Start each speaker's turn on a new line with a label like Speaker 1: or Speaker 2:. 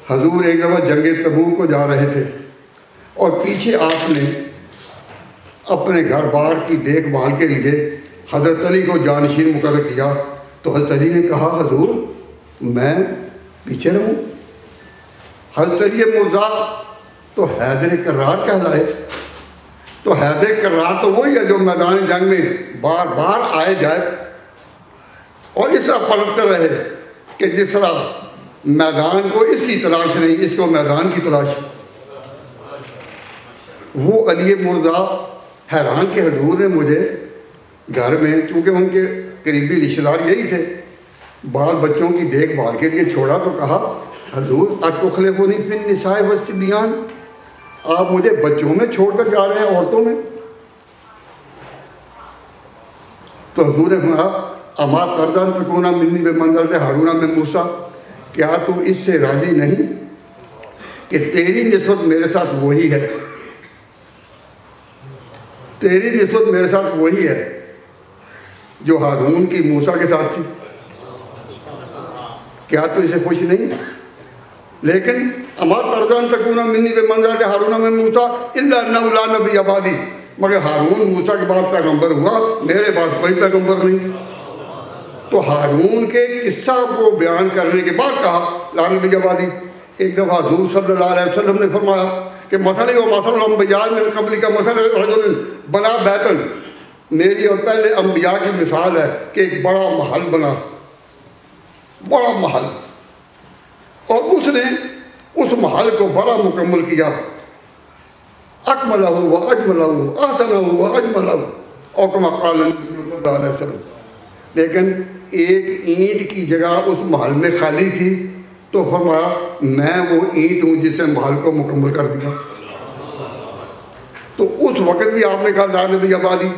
Speaker 1: हजूर एक दफ़ा जंग तबूक को जा रहे थे और पीछे आपने अपने घर बार की देखभाल के लिए हज़रत अली को जानशीन मुकर्रर किया। तो हज़रत अली ने कहा, हजूर मैं पीछे रहूँ? हज़रत अली मुर्ज़ा तो हैदर कर्रार कहलाए। तो हैदर कर्रार तो वही है जो मैदान जंग में बार बार आए जाए और इस तरह पलटते रहे कि जिस तरह मैदान को इसकी तलाश नहीं, इसको मैदान की तलाश। वो अली मुर्ज़ा हैरान के हजूर ने मुझे घर में, चूँकि उनके करीबी रिश्तेदार यही थे, बाल बच्चों की देखभाल के लिए छोड़ा। तो कहा, हजूर अतुखलिफुनी फिन निसाए वस्सिबियान, आप मुझे बच्चों में छोड़कर जा रहे हैं, औरतों में। तो हजूर ने कहा, अमा कर्जन तकूना मिन्नी बे मंजर से हारूना में मूसा, क्या तू इससे राज़ी नहीं कि तेरी निस्बत मेरे साथ वही है, तेरी निस्बत मेरे साथ वही है जो हारून की मूसा के साथ थी। क्या तू इसे खुश नहीं? लेकिन अमा कर्जन तकूना मिन्नी बे मंजर से हारूना में मूसा इल्ला अन्नहु ला नबी अबादी, मगर हारून मूसा के बाद पैगंबर हुआ, मेरे पास कोई पैगंबर नहीं। तो हारून के किस्सा को बयान करने के बाद कहा, ला नबी अबादी। एक दफ़ा हुज़ूर सल्लल्लाहु अलैहि वसल्लम ने फरमाया कि मसले व मसल अम्बिया में कबली का मसल रजुल बना बैतन, मेरी और पहले अम्बिया की मिसाल है कि एक बड़ा महल बना, बड़ा महल, और उसने उस महल को बड़ा मुकम्मल किया। अकमलहु व अजमलहु अहसनहु व अजमलहु और कमा क़ाल सल्लल्लाहु अलैहि वसल्लम। लेकिन एक ईंट की जगह उस महल में खाली थी, तो फरमाया मैं वो ईंट हूँ जिससे महल को मुकम्मल कर दिया। तो उस वक़्त भी आपने कहा ला नबी अबादी।